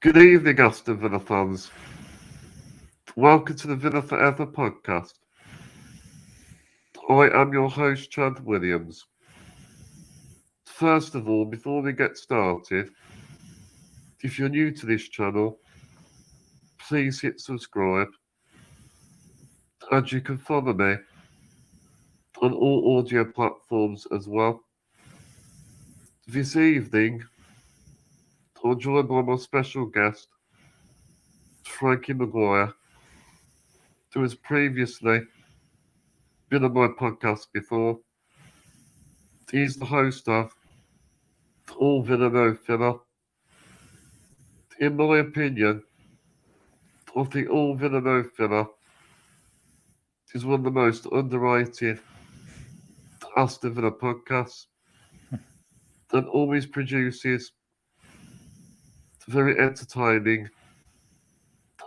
Good evening, Aston Villa fans. Welcome to the Villa4Ever podcast. I am your host, Chad Williams. First of all, before we get started, if you're new to this channel, please hit subscribe. And you can follow me on all audio platforms as well. This evening, I'm joined by my special guest, Frankie Maguire, who has previously been on my podcast before. He's the host of All Villa No Filler. In my opinion, I think All Villa No Filler is one of the most underrated Aston Villa podcasts and always produces very entertaining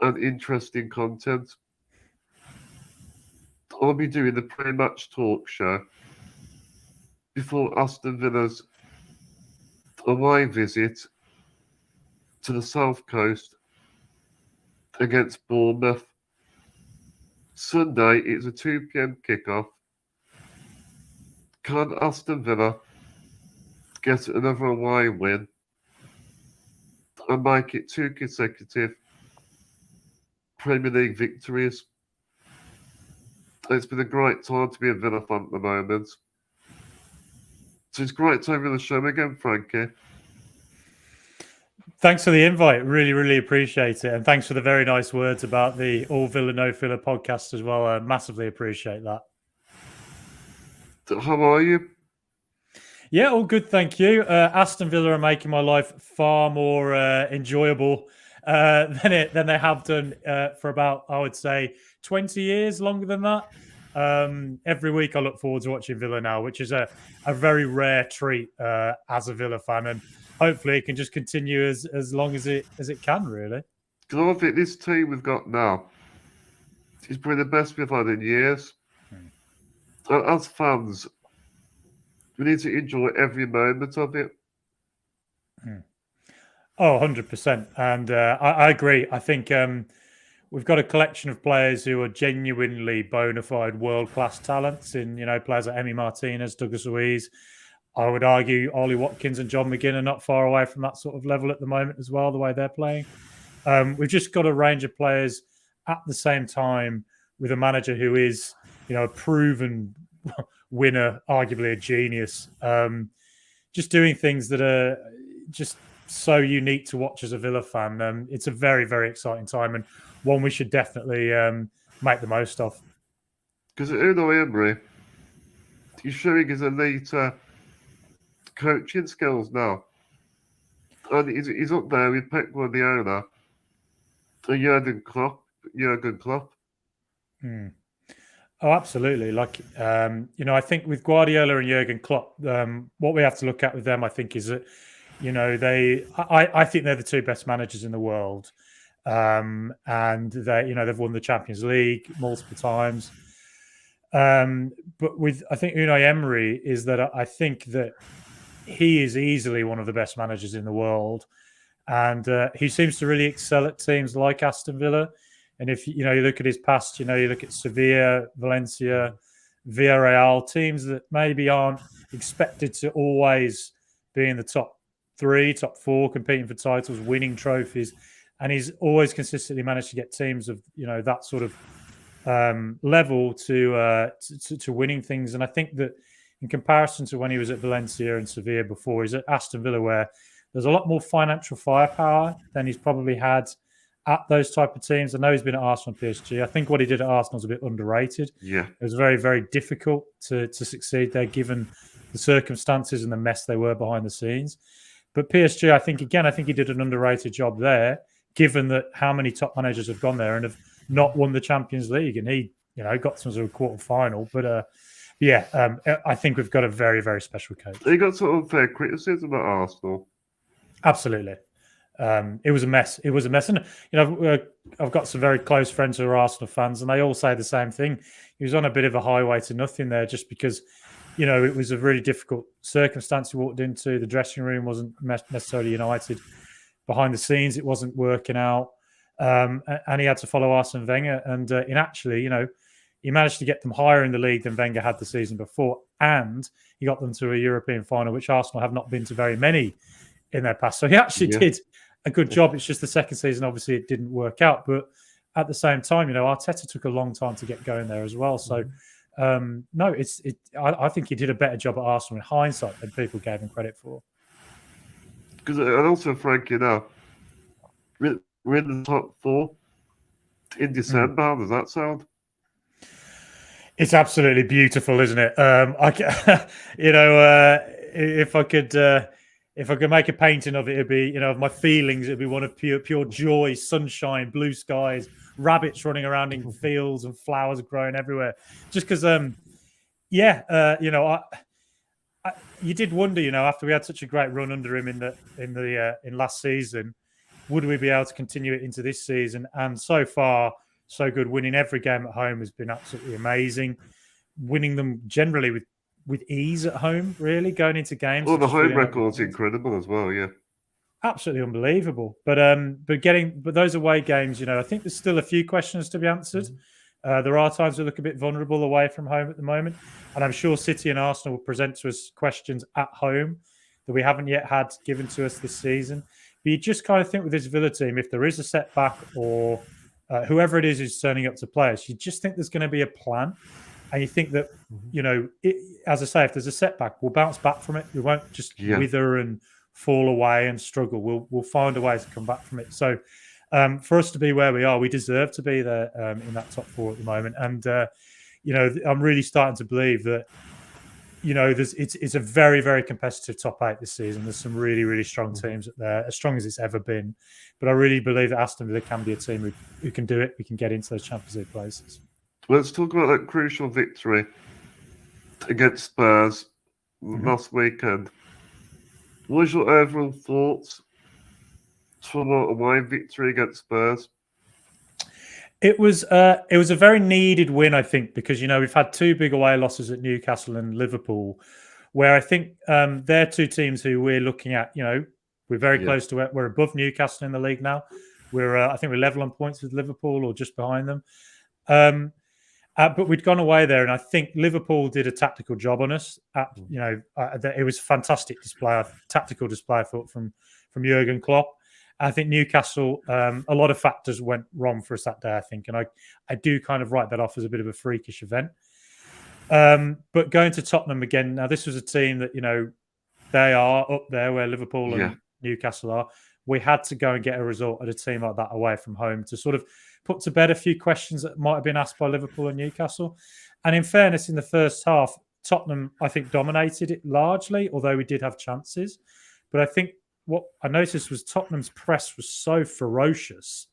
and interesting content. I'll be doing the pre-match talk show before Aston Villa's away visit to the South Coast against Bournemouth. Sunday, it's a 2 p.m. kickoff. Can Aston Villa get another away win and make it 2 consecutive Premier League victories? It's been a great time to be a Villa fan at the moment. So it's great to have you on the show again, Frankie. Thanks for the invite. Really, really appreciate it. And thanks for the very nice words about the All Villa No Filler podcast as well. I massively appreciate that. How are you? Yeah, all good, thank you. Aston Villa are making my life far more enjoyable than they have done for about, I would say, 20 years, longer than that. Every week I look forward to watching Villa now, which is a very rare treat as a Villa fan. And hopefully it can just continue as long as it can, really. Because I think this team we've got now is probably the best we've had in years. And as fans, we need to enjoy every moment of it. Oh, 100%. And I agree. I think we've got a collection of players who are genuinely bona fide world-class talents in, players like Emi Martinez, Douglas Luiz. I would argue Ollie Watkins and John McGinn are not far away from that sort of level at the moment as well, the way they're playing. We've just got a range of players at the same time with a manager who is, a proven winner, arguably a genius, just doing things that are just so unique to watch as a Villa fan. It's a very, very exciting time and one we should definitely make the most of. Because Unai Emery, he's showing his elite coaching skills now. And he's up there with Pep Guardiola and Jurgen Klopp. Oh, absolutely. I think with Guardiola and Jurgen Klopp, what we have to look at with them, I think, is that, I think they're the two best managers in the world. And they've won the Champions League multiple times. But I think Unai Emery is that I think that he is easily one of the best managers in the world. And he seems to really excel at teams like Aston Villa. And if you look at his past, you look at Sevilla, Valencia, Villarreal, teams that maybe aren't expected to always be in the top 3, top 4, competing for titles, winning trophies. And he's always consistently managed to get teams of, that sort of level to winning things. And I think that in comparison to when he was at Valencia and Sevilla before, he's at Aston Villa, where there's a lot more financial firepower than he's probably had at those type of teams. I know he's been at Arsenal and PSG. I think what he did at Arsenal was a bit underrated. Yeah. It was very, very difficult to succeed there, given the circumstances and the mess they were behind the scenes. But PSG, I think he did an underrated job there, given that how many top managers have gone there and have not won the Champions League. And he, got to a quarter final. But I think we've got a very, very special coach. He got some unfair criticism at Arsenal. Absolutely. It was a mess. And I've got some very close friends who are Arsenal fans, and they all say the same thing. He was on a bit of a highway to nothing there, just because it was a really difficult circumstance he walked into. The dressing room wasn't necessarily united, behind the scenes, it wasn't working out. And he had to follow Arsene Wenger. And in actually, he managed to get them higher in the league than Wenger had the season before. And he got them to a European final, which Arsenal have not been to very many in their past. So he actually did a good job. It's just the second season, obviously, it didn't work out. But at the same time, Arteta took a long time to get going there as well. So, no, I think he did a better job at Arsenal in hindsight than people gave him credit for. Because, and also, Frankie, we're in the top 4 in December. How does that sound? It's absolutely beautiful, isn't it? If I could make a painting of it, it'd be, of my feelings, it'd be one of pure joy, sunshine, blue skies, rabbits running around in fields and flowers growing everywhere. Just because, you did wonder, after we had such a great run under him in last season, would we be able to continue it into this season? And so far, so good. Winning every game at home has been absolutely amazing. Winning them generally with ease at home, really, going into games. Well, the home record's incredible as well, yeah. Absolutely unbelievable. But those away games, I think there's still a few questions to be answered. There are times we look a bit vulnerable away from home at the moment. And I'm sure City and Arsenal will present to us questions at home that we haven't yet had given to us this season. But you just kind of think with this Villa team, if there is a setback or whoever it is who's turning up to play us, you just think there's going to be a plan. And you think that, as I say, if there's a setback, we'll bounce back from it. We won't just wither and fall away and struggle. We'll find a way to come back from it. So for us to be where we are, we deserve to be there in that top 4 at the moment. And, I'm really starting to believe that, it's a very, very competitive top 8 this season. There's some really, really strong teams up there, as strong as it's ever been. But I really believe that Aston Villa can be a team who can do it. We can get into those Champions League places. Let's talk about that crucial victory against Spurs last weekend. What was your overall thoughts from a away victory against Spurs? It was a very needed win, I think, because we've had 2 big away losses at Newcastle and Liverpool, where I think they're 2 teams who we're looking at. We're very close to it. We're above Newcastle in the league now. I think we're level on points with Liverpool or just behind them. But we'd gone away there, and I think Liverpool did a tactical job on us. It was a fantastic tactical display, I thought, from Jurgen Klopp. I think Newcastle, a lot of factors went wrong for us that day, I think, and I do kind of write that off as a bit of a freakish event. But going to Tottenham again, now this was a team that, they are up there where Liverpool and Newcastle are. We had to go and get a result at a team like that away from home to sort of put to bed a few questions that might have been asked by Liverpool and Newcastle. And in fairness, in the first half, Tottenham, I think, dominated it largely, although we did have chances. But I think what I noticed was Tottenham's press was so ferocious.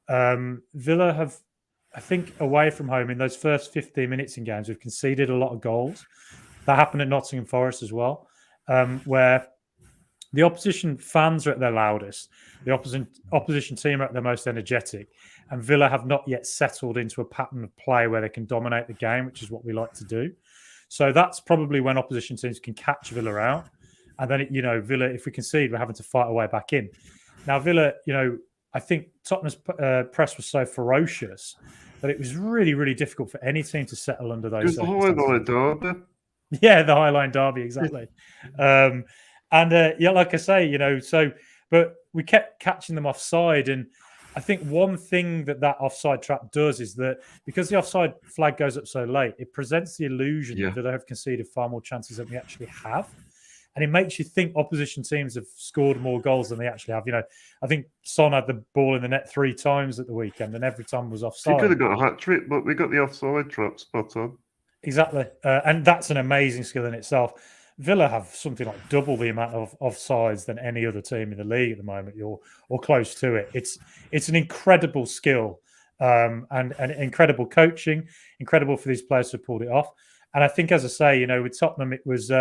Villa have, I think, away from home in those first 15 minutes in games, we've conceded a lot of goals. That happened at Nottingham Forest as well, where the opposition fans are at their loudest, the opposition team are at their most energetic, and Villa have not yet settled into a pattern of play where they can dominate the game, which is what we like to do. So that's probably when opposition teams can catch Villa out. And then, Villa, if we concede, we're having to fight our way back in. Now, Villa, I think Tottenham's press was so ferocious that it was really, really difficult for any team to settle under those circumstances. The Highline Derby. Yeah, the Highline Derby, exactly. Like I say, but we kept catching them offside. And I think one thing that offside trap does is that because the offside flag goes up so late, it presents the illusion that they have conceded far more chances than we actually have. And it makes you think opposition teams have scored more goals than they actually have. I think Son had the ball in the net 3 times at the weekend, and every time was offside. He could have got a hat trick, but we got the offside trap spot on. Exactly. And that's an amazing skill in itself. Villa have something like double the amount of offsides than any other team in the league at the moment, or close to it. It's an incredible skill and incredible coaching, incredible for these players to have pulled it off. And I think, as I say, with Tottenham, it was...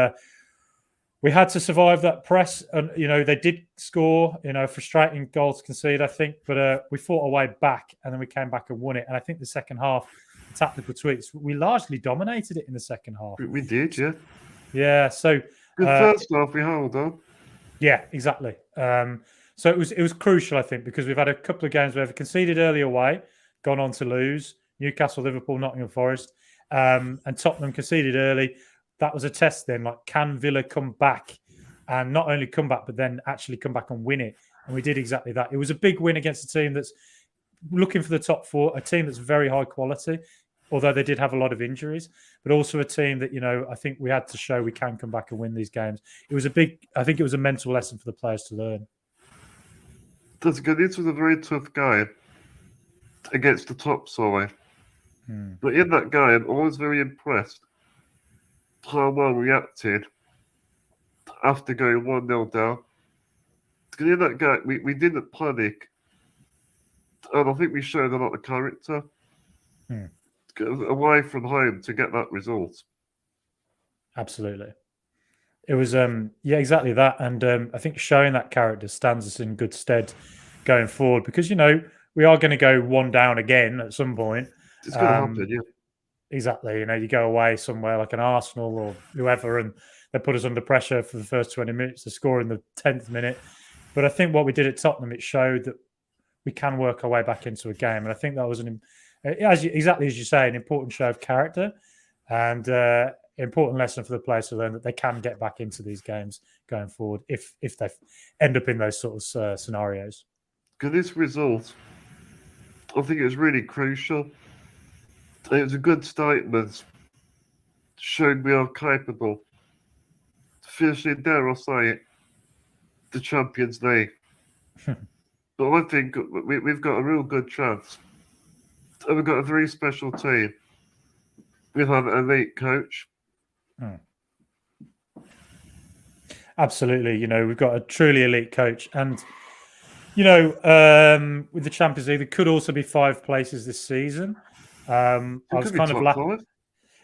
we had to survive that press, and they did score. Frustrating goal to concede, I think, but we fought our way back, and then we came back and won it. And I think the second half, the tactical tweaks, we largely dominated it in the second half. We did, yeah. Yeah. So the first half we held on. Yeah, exactly. So it was crucial, I think, because we've had a couple of games where we've conceded early away, gone on to lose. Newcastle, Liverpool, Nottingham Forest, and Tottenham conceded early. That was a test then. Like, can Villa come back and not only come back, but then actually come back and win it? And we did exactly that. It was a big win against a team that's looking for the top four, a team that's very high quality, although they did have a lot of injuries, but also a team that, I think we had to show we can come back and win these games. I think it was a mental lesson for the players to learn. That's good. This was a very tough game against the top side. But in that game, I was very impressed how well reacted after going 1-0 down. Because in that game, we didn't panic. And I think we showed a lot of character away from home to get that result. Absolutely. It was, exactly that. And I think showing that character stands us in good stead going forward because, we are going to go one down again at some point. It's going to happen, yeah. Exactly. You go away somewhere like an Arsenal or whoever, and they put us under pressure for the first 20 minutes to score in the 10th minute. But I think what we did at Tottenham, it showed that we can work our way back into a game. And I think that was exactly as you say, an important show of character and important lesson for the players to learn that they can get back into these games going forward if they end up in those sort of scenarios. Because this result, I think it was really crucial. It was a good statement, showing we are capable, finishing, dare I say it, the Champions League. But I think we've got a real good chance. And we've got a very special team. We have an elite coach. Absolutely. We've got a truly elite coach. And, with the Champions League, there could also be 5 places this season. I was kind of laughing.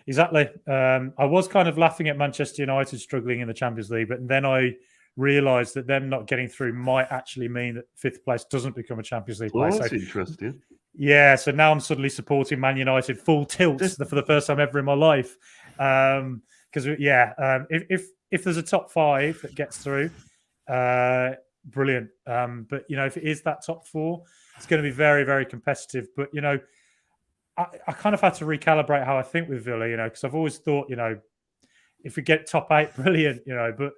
Exactly. I was kind of laughing at Manchester United struggling in the Champions League, but then I realised that them not getting through might actually mean that 5th place doesn't become a Champions League place. That's interesting. Yeah, so now I'm suddenly supporting Man United full tilt for the first time ever in my life. Because if there's a top 5 that gets through, brilliant. But if it is that top 4, it's going to be very, very competitive. But I kind of had to recalibrate how I think with Villa, because I've always thought, if we get top 8, brilliant, but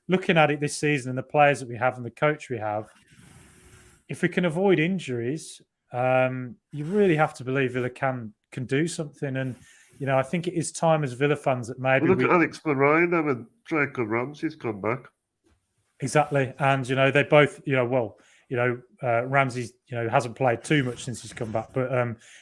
looking at it this season and the players that we have and the coach we have, if we can avoid injuries, you really have to believe Villa can do something. And, I think it is time as Villa fans that maybe look at Alex Moreno and Jacob Ramsey's come back. Exactly. And, they both, Ramsey, hasn't played too much since he's come back, but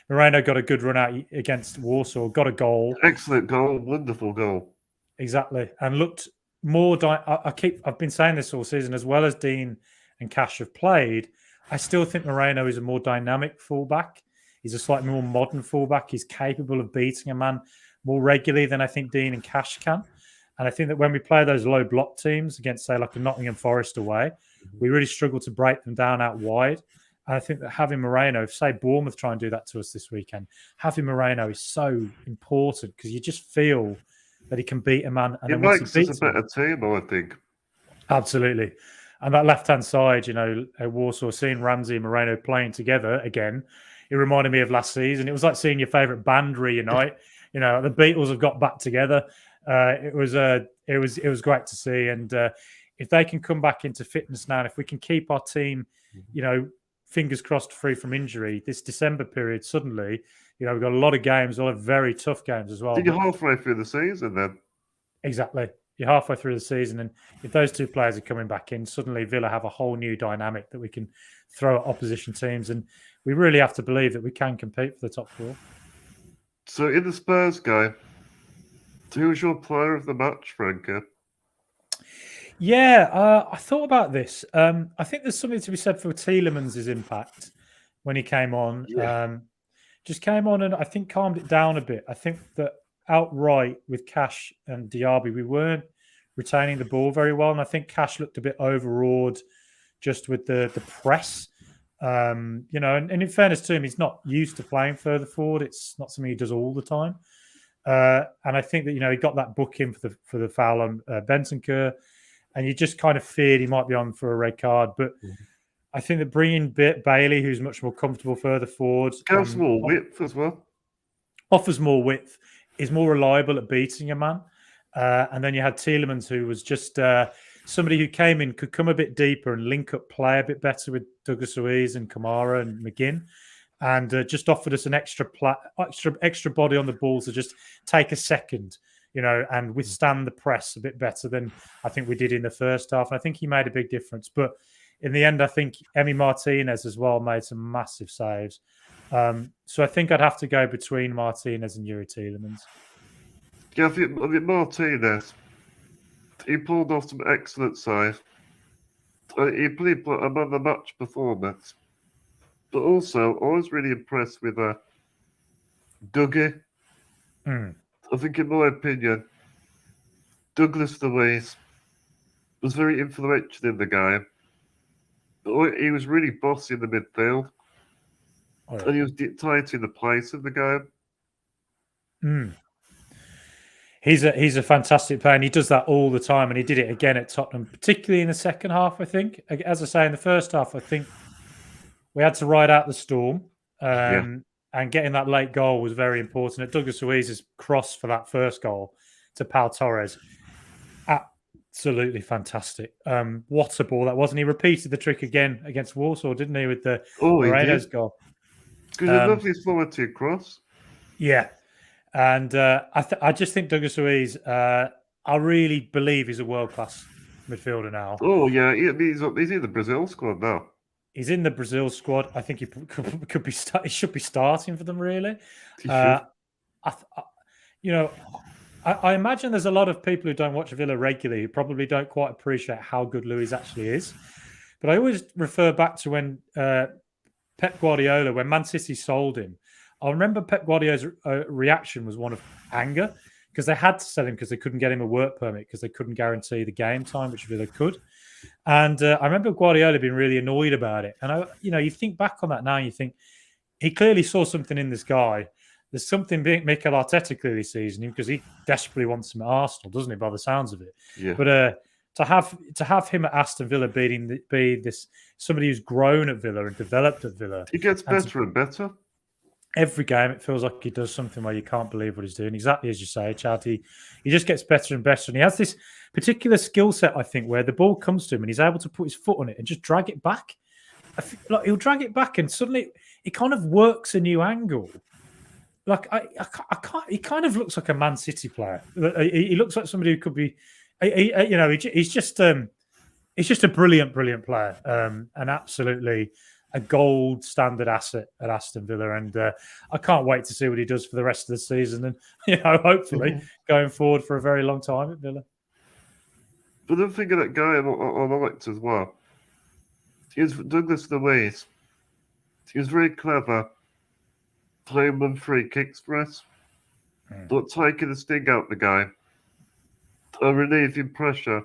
Moreno got a good run out against Warsaw, got a goal. Excellent goal, wonderful goal. Exactly. And looked more, I've been saying this all season, as well as Dean and Cash have played, I still think Moreno is a more dynamic fullback. He's a slightly more modern fullback. He's capable of beating a man more regularly than I think Dean and Cash can. And I think that when we play those low block teams against, say, like a Nottingham Forest away, we really struggle to break them down out wide. And I think that having Moreno, if, say, Bournemouth try and do that to us this weekend, having Moreno is so important because you just feel that he can beat a man. And it makes us a better team, I think. Absolutely. And that left-hand side, Warsaw, seeing Ramsey and Moreno playing together again, it reminded me of last season. It was like seeing your favourite band reunite. The Beatles have got back together. It was great to see. And if they can come back into fitness now, and if we can keep our team, fingers crossed, free from injury, this December period, suddenly, we've got a lot of games, a lot of very tough games as well. You're halfway through the season then. Exactly. You're halfway through the season, and if those 2 players are coming back in, suddenly Villa have a whole new dynamic that we can throw at opposition teams, and we really have to believe that we can compete for the top 4. So in the Spurs game, who was your player of the match, Frankie? Yeah, I thought about this. I think there's something to be said for Tielemans' impact when he came on. Yeah. Just came on and I think calmed it down a bit. I think that outright with Cash and Diaby, we weren't retaining the ball very well. And I think Cash looked a bit overawed just with the press. And in fairness to him, he's not used to playing further forward. It's not something he does all the time. And I think that, he got that booking for the foul on Bentancur, and you just kind of feared he might be on for a red card. But I think that bringing Bailey, who's much more comfortable further forward, Gives more width as well. Offers more width, is more reliable at beating a man. And then you had Tielemans, who was just somebody who came in, could come a bit deeper and link up play a bit better with Douglas Luiz and Kamara and McGinn, and just offered us an extra body on the ball to just take a second, and withstand the press a bit better than I think we did in the first half. And I think he made a big difference. But in the end, I think Emi Martinez as well made some massive saves. So I think I'd have to go between Martinez and Yuri Tielemans. Yeah, I think Martinez, he pulled off some excellent saves. He played a man of the match performance. But also, I was really impressed with Dougie. I think, in my opinion, Douglas Luiz was very influential in the game. He was really bossy in the midfield. Oh, yeah. And he was dictating the pace of the game. He's a fantastic player, and he does that all the time, and he did it again at Tottenham, particularly in the second half, I think. As I say, in the first half, I think we had to ride out the storm, and getting that late goal was very important. At Douglas Luiz's cross for that first goal to Pau Torres, absolutely fantastic. What a ball that was. And he repeated the trick again against Warsaw, didn't he, with the Moreno's goal. Because he loved his forward across. Yeah. And I just think Douglas Luiz, I really believe he's a world-class midfielder now. Oh, yeah. He's in the Brazil squad now. He's in the Brazil squad. I think he he should be starting for them, really. I imagine there's a lot of people who don't watch Villa regularly who probably don't quite appreciate how good Luiz actually is. But I always refer back to when Pep Guardiola, when Man City sold him, I remember Pep Guardiola's reaction was one of anger because they had to sell him because they couldn't get him a work permit because they couldn't guarantee the game time, which Villa could. And I remember Guardiola being really annoyed about it. And, you think back on that now and you think he clearly saw something in this guy. There's something Mikel Arteta clearly sees in him because he desperately wants him at Arsenal, doesn't he, by the sounds of it? Yeah. But to have him at Aston Villa be this somebody who's grown at Villa and developed at Villa. He gets better and better. Every game, it feels like he does something where you can't believe what he's doing. Exactly as you say, Chad. He just gets better and better. And he has this particular skill set, I think, where the ball comes to him and he's able to put his foot on it and just drag it back. Like he'll drag it back and suddenly it kind of works a new angle. Like I can't. He kind of looks like a Man City player. He looks like somebody who could be. He's just a brilliant player, and absolutely a gold standard asset at Aston Villa. And I can't wait to see what he does for the rest of the season, and hopefully going forward for a very long time at Villa. But I'm thinking that guy I liked as well. He's Douglas Luiz. He was very clever. Playing them free kicks for us, but taking the sting out of the game and relieving pressure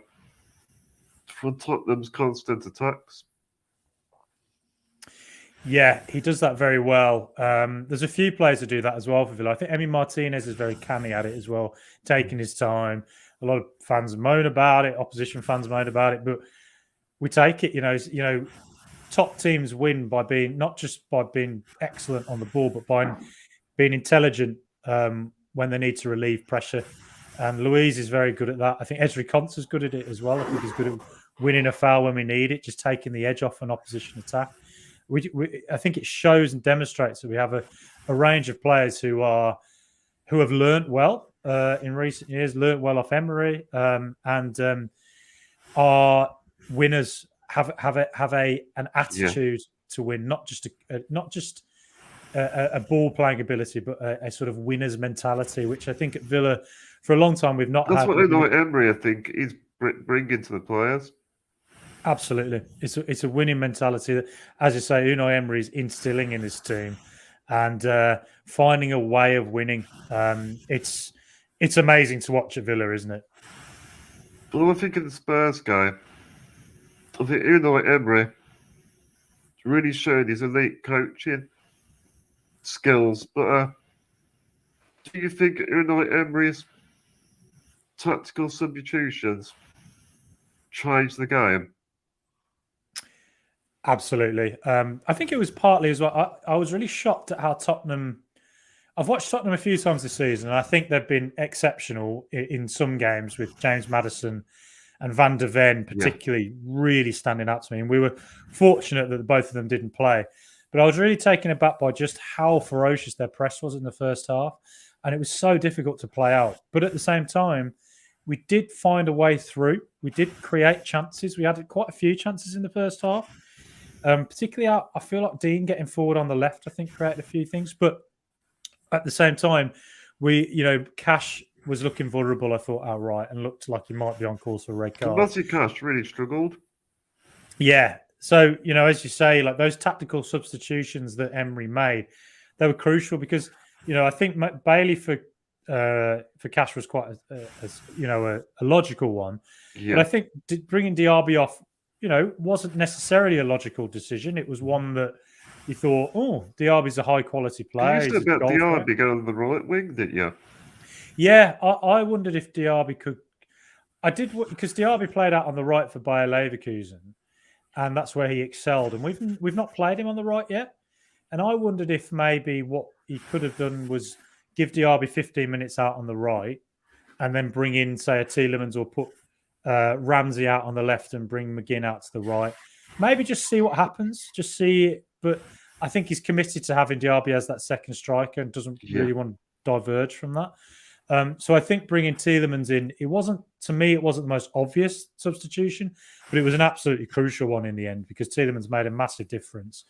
from Tottenham's constant attacks. Yeah, he does that very well. There's a few players that do that as well for Villa. I think Emi Martinez is very canny at it as well, taking his time. A lot of fans moan about it, opposition fans moan about it, but we take it. Top teams win by being not just by being excellent on the ball, but by being intelligent when they need to relieve pressure. And Luiz is very good at that. I think Ezri Konsa's good at it as well. I think he's good at winning a foul when we need it, just taking the edge off an opposition attack. I think it shows and demonstrates that we have a range of players who have learnt well in recent years, learnt well off Emery, and are winners. Have an attitude to win, not just a ball playing ability, but a sort of winner's mentality, which I think at Villa for a long time we've not had. That's what Emery, I think, is bringing to the players. Absolutely, it's a winning mentality that, as you say, Unai Emery is instilling in his team and finding a way of winning. It's amazing to watch at Villa, isn't it? Well, I think in the Spurs game, I think Unai Emery really showed his elite coaching skills. But do you think Unai Emery's tactical substitutions changed the game? Absolutely. I think it was partly as well. I was really shocked at how Tottenham. I've watched Tottenham a few times this season, and I think they've been exceptional in some games with James Maddison and Van der Ven, Yeah. particularly, really standing out to me. And we were fortunate that both of them didn't play. But I was really taken aback by just how ferocious their press was in the first half. And it was so difficult to play out. But at the same time, we did find a way through. We did create chances. We had quite a few chances in the first half. Particularly, I feel like Dean getting forward on the left, I think, created a few things. But at the same time, Cash was looking vulnerable, I thought, outright, and looked like he might be on course for a red card. Matty Cash really struggled. Yeah. So, as you say, like those tactical substitutions that Emery made, they were crucial because, I think Bailey for Cash was quite a logical one. Yeah. But I think bringing Diaby off, wasn't necessarily a logical decision. It was one that you thought, oh, Diaby's a high quality player. You said about Diaby going on the right wing, didn't you? Yeah, I wondered if Diaby could. I did because Diaby played out on the right for Bayer Leverkusen, and that's where he excelled. And we've not played him on the right yet. And I wondered if maybe what he could have done was give Diaby 15 minutes out on the right, and then bring in, say, a Tielemans or put Ramsey out on the left and bring McGinn out to the right. Maybe just see what happens. Just see it. But I think he's committed to having Diaby as that second striker and doesn't really want to diverge from that. So I think bringing Tielemans in, it wasn't the most obvious substitution, but it was an absolutely crucial one in the end because Tielemans made a massive difference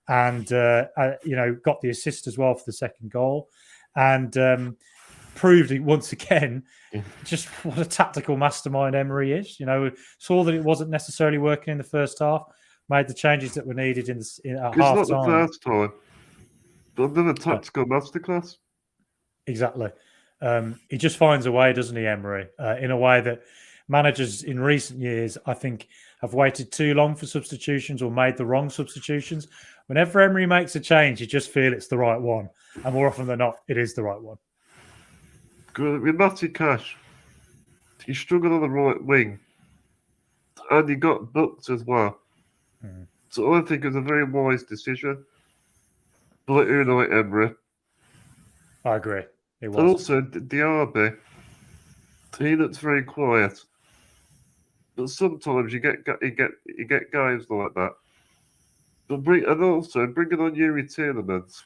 and, got the assist as well for the second goal and proved once again just what a tactical mastermind Emery is. Saw that it wasn't necessarily working in the first half, made the changes that were needed at half time. It's not the first time. But another tactical masterclass. Exactly. He just finds a way, doesn't he, Emery? In a way that managers in recent years, I think, have waited too long for substitutions or made the wrong substitutions. Whenever Emery makes a change, you just feel it's the right one. And more often than not, it is the right one. Good. With Matty Cash, he struggled on the right wing. And he got booked as well. So I think it was a very wise decision by Unai Emery. I agree. It was. And also, Diaby, he looks very quiet. But sometimes you get guys like that. But bringing on Yuri Tielemans,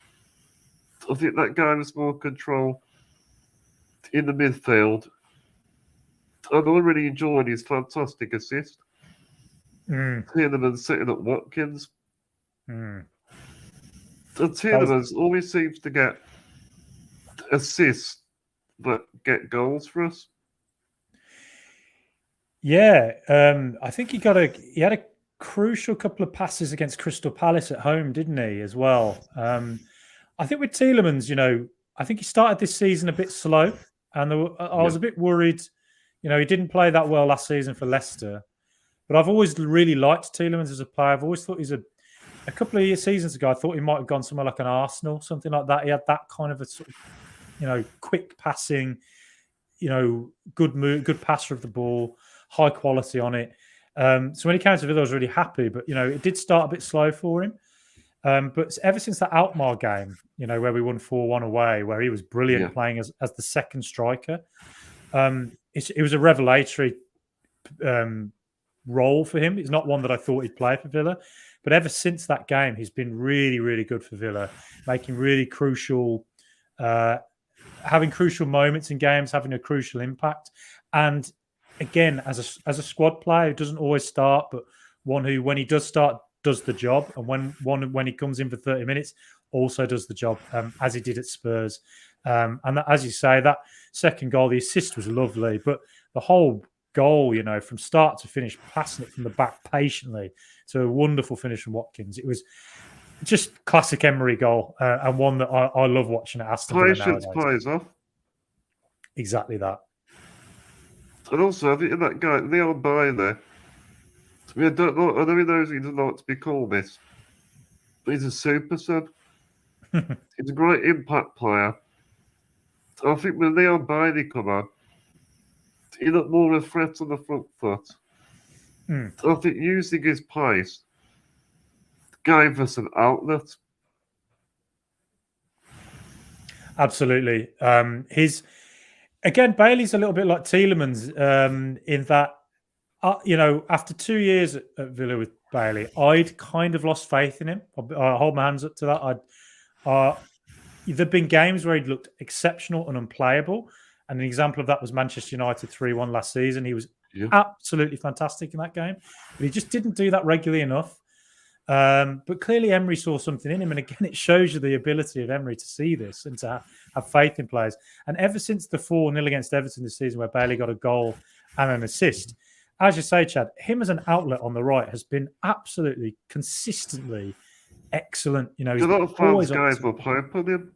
I think that guy was more control in the midfield. And I really enjoyed his fantastic assist. Tielemans setting up Watkins. And Tielemans always seems to get assists that get goals for us. Yeah, I think he had a crucial couple of passes against Crystal Palace at home, didn't he, as well? I think with Tielemans, I think he started this season a bit slow, and I was a bit worried. He didn't play that well last season for Leicester, but I've always really liked Tielemans as a player. I've always thought he's a couple of seasons ago, I thought he might have gone somewhere like an Arsenal, something like that. He had that kind of a sort of, quick passing, good passer of the ball, high quality on it. So when he came to Villa, I was really happy, but it did start a bit slow for him. But ever since that Alkmaar game, where we won 4-1 away, where he was brilliant playing as the second striker, it was a revelatory role for him. It's not one that I thought he'd play for Villa, but ever since that game, he's been really, really good for Villa, making really crucial, having crucial moments in games, having a crucial impact, and again, as a squad player who doesn't always start, but one who, when he does start, does the job, and when he comes in for 30 minutes, also does the job, as he did at Spurs. And that, as you say, that second goal, the assist was lovely, but the whole goal, from start to finish, passing it from the back patiently to a wonderful finish from Watkins. It was just classic Emery goal, and one that I love watching at Aston Villa nowadays. Patience pays off. Exactly that. And also, I think in that guy, Leon Bailey, I mean, I know he knows he doesn't like to be called this, but he's a super sub. He's a great impact player. I think when Leon Bailey come on, he looked more of a threat on the front foot. I think using his pace gave us an outlet. Absolutely. Bailey's a little bit like Tielemans in that, after 2 years at Villa with Bailey, I'd kind of lost faith in him. I hold my hands up to that. There've been games where he'd looked exceptional and unplayable, and an example of that was Manchester United 3-1 last season. He was absolutely fantastic in that game, but he just didn't do that regularly enough. But clearly Emery saw something in him, and again, it shows you the ability of Emery to see this and to have faith in players. And ever since the 4-0 against Everton this season, where Bailey got a goal and an assist, as you say, Chad, him as an outlet on the right has been absolutely consistently excellent. You know, a lot of fans gave up hope on him.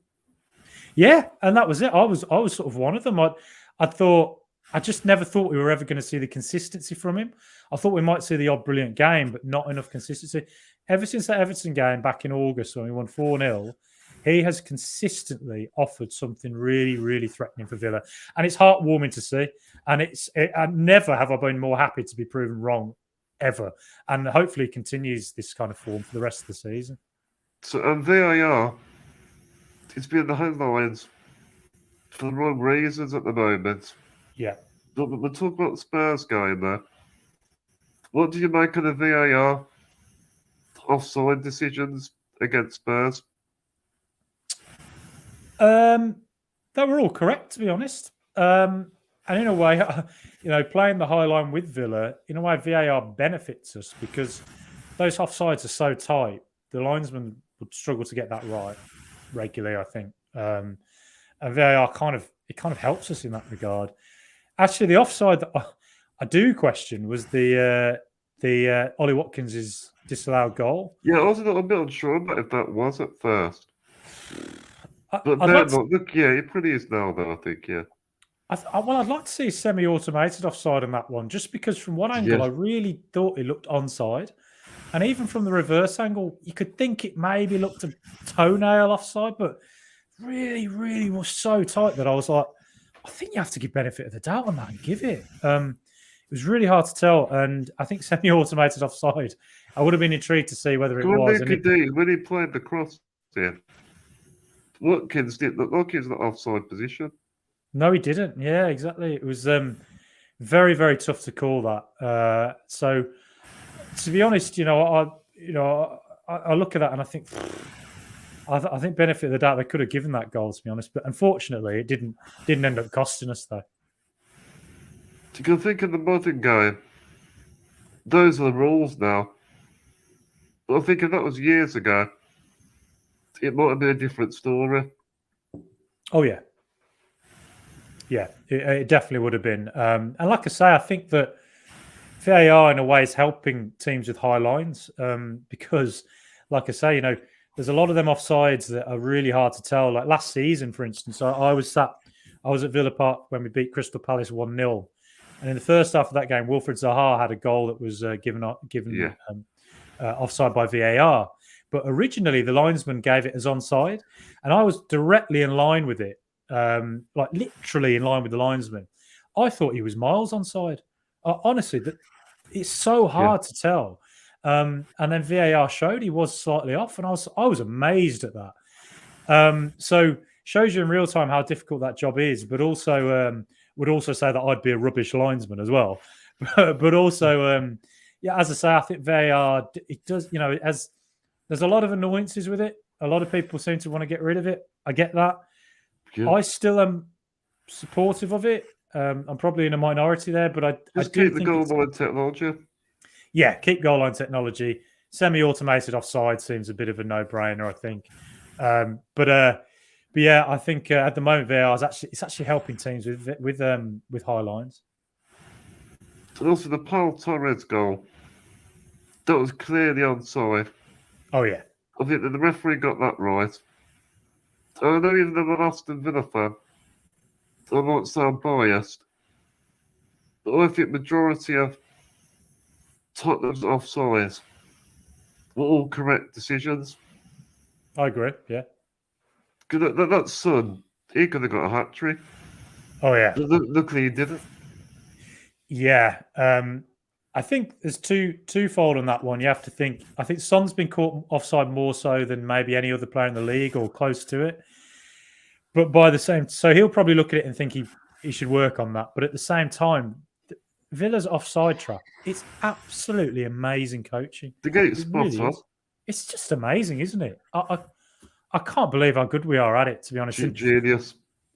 Yeah, and that was it. I was sort of one of them. I just never thought we were ever going to see the consistency from him. I thought we might see the odd brilliant game, but not enough consistency. Ever since that Everton game back in August when we won 4-0, he has consistently offered something really, really threatening for Villa. And it's heartwarming to see. And I never have I been more happy to be proven wrong, ever. And hopefully continues this kind of form for the rest of the season. So, and VAR, it's been the headlines for the wrong reasons at the moment. Yeah. But we'll talk about the Spurs game there. What do you make of the VAR offside decisions against Spurs? They were all correct, to be honest. And in a way, playing the high line with Villa, in a way, VAR benefits us because those offsides are so tight. The linesman would struggle to get that right regularly, I think. And VAR kind of helps us in that regard. Actually, the offside that I do question was the Ollie Watkins' disallowed goal. Yeah, I was a little bit unsure about if that was at first. But it pretty is now, though, I think, yeah. I'd like to see a semi-automated offside on that one, just because from one angle, I really thought it looked onside. And even from the reverse angle, you could think it maybe looked a toenail offside, but really, really was so tight that I was like, I think you have to give benefit of the doubt on that and give it. It was really hard to tell, and I think semi-automated offside, I would have been intrigued to see whether it was. When he played the cross there, Watkins not offside position. No, he didn't. Yeah, exactly. It was very, very tough to call that. So, to be honest, I look at that and I think, I think benefit of the doubt they could have given that goal, to be honest, but unfortunately, it didn't end up costing us though. You can think of the modern game. Those are the rules now. But I think if that was years ago, it might have been a different story. Oh, yeah. Yeah, it definitely would have been. And like I say, I think that VAR in a way is helping teams with high lines because, like I say, there's a lot of them offsides that are really hard to tell. Like last season, for instance, I was at Villa Park when we beat Crystal Palace 1-0. And in the first half of that game, Wilfred Zaha had a goal that was given offside by VAR. But originally, the linesman gave it as onside. And I was directly in line with it, like literally in line with the linesman. I thought he was miles onside. Honestly, it's so hard to tell. And then VAR showed he was slightly off. And I was amazed at that. So shows you in real time how difficult that job is, but also would also say that I'd be a rubbish linesman as well. But also, as I say, I think VAR, it does, there's a lot of annoyances with it. A lot of people seem to want to get rid of it. I get that. Yeah. I still am supportive of it. I'm probably in a minority there, but I keep the goal line technology. Yeah, keep goal line technology. Semi-automated offside seems a bit of a no-brainer, I think. But yeah, I think at the moment VAR is actually helping teams with high lines. And also the Paul Torres goal, that was clearly onside. Oh yeah, I think that the referee got that right. I know even though I'm an Aston Villa fan, I might sound biased, but I think majority of Tottenham's offsides were all correct decisions. I agree. Yeah. That son, he could have got a hat trick. Oh yeah. Luckily he didn't. Yeah. I think there's twofold on that one. You have to think. I think Son's been caught offside more so than maybe any other player in the league or close to it. But by the same, so he'll probably look at it and think he should work on that. But at the same time, Villa's offside trap. It's absolutely amazing coaching. The gate It spot really on. is. It's just amazing, isn't it? I can't believe how good we are at it, to be honest. Genius.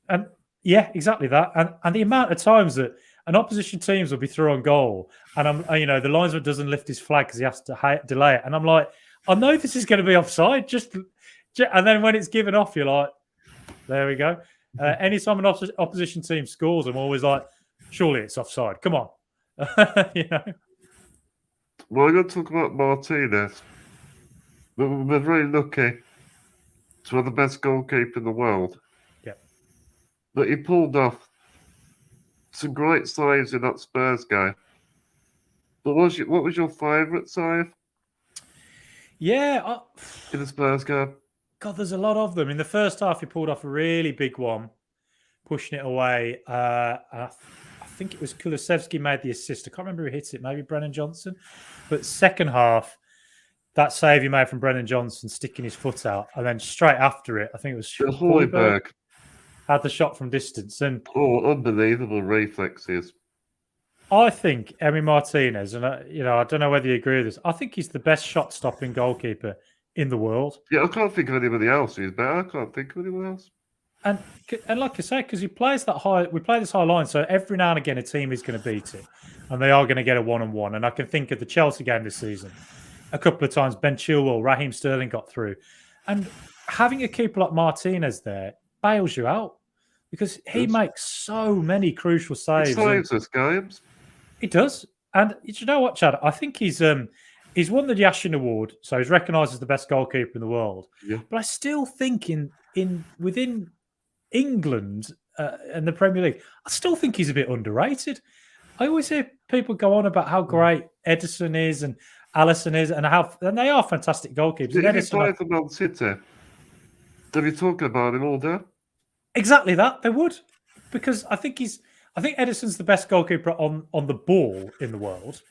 And yeah, exactly that. And the amount of times that an opposition teams will be through on goal, and the linesman doesn't lift his flag because he has to delay it, and I'm like, I know this is going to be offside. And then when it's given off, you're like, there we go. Anytime an opposition team scores, I'm always like, surely it's offside. Come on, Well, I'm going to talk about Martinez. We're very lucky to have the best goalkeeper in the world. Yeah. But he pulled off some great saves in that Spurs game. But what was your favourite save? Yeah. In the Spurs game? God, there's a lot of them. In the first half, he pulled off a really big one, pushing it away. I think it was Kulusevski made the assist. I can't remember who hit it. Maybe Brennan Johnson. But second half, that save he made from Brennan Johnson, sticking his foot out, and then straight after it, I think it was Højbjerg had the shot from distance. And unbelievable reflexes. I think Emi Martinez, and I don't know whether you agree with this. I think he's the best shot-stopping goalkeeper in the world. Yeah, I can't think of anybody else who's better. I can't think of anyone else. And like I say, because he plays that high, we play this high line, so every now and again a team is going to beat it, and they are going to get a one-on-one. And I can think of the Chelsea game this season. A couple of times, Ben Chilwell, Raheem Sterling got through, and having a keeper like Martinez there bails you out because he makes so many crucial saves. He saves us games. He does, and you know what, Chad? I think he's won the Yashin Award, so he's recognised as the best goalkeeper in the world. Yeah. But I still think within England and the Premier League, I still think he's a bit underrated. I always hear people go on about how great Edison is and Alisson is, and they are fantastic goalkeepers. If he played for Man City, they'd be talking about him all day. Exactly that, they would, because I think Edison's the best goalkeeper on the ball in the world,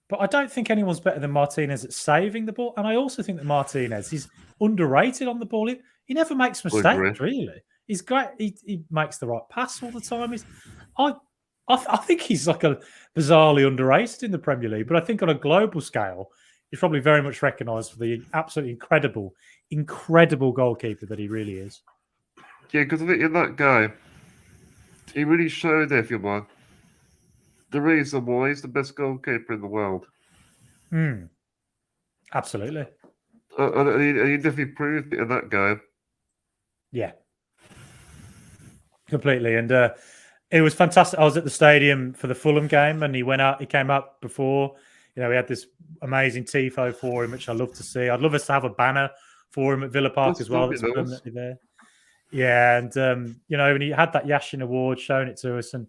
but I don't think anyone's better than Martinez at saving the ball. And I also think that Martinez is underrated on the ball. He never makes mistakes, really. He's great. He makes the right pass all the time. I think he's like a bizarrely underrated in the Premier League, but I think on a global scale, he's probably very much recognised for the absolutely incredible goalkeeper that he really is. Yeah, because I think in that game, he really showed everyone the reason why he's the best goalkeeper in the world. Absolutely. And he definitely proved it in that game. Yeah. Completely. And it was fantastic. I was at the stadium for the Fulham game, and he came out before. We had this amazing tifo for him, which I love to see. I'd love us to have a banner for him at Villa Park as well. That's permanently there. Yeah, and when he had that Yashin Award, showing it to us, and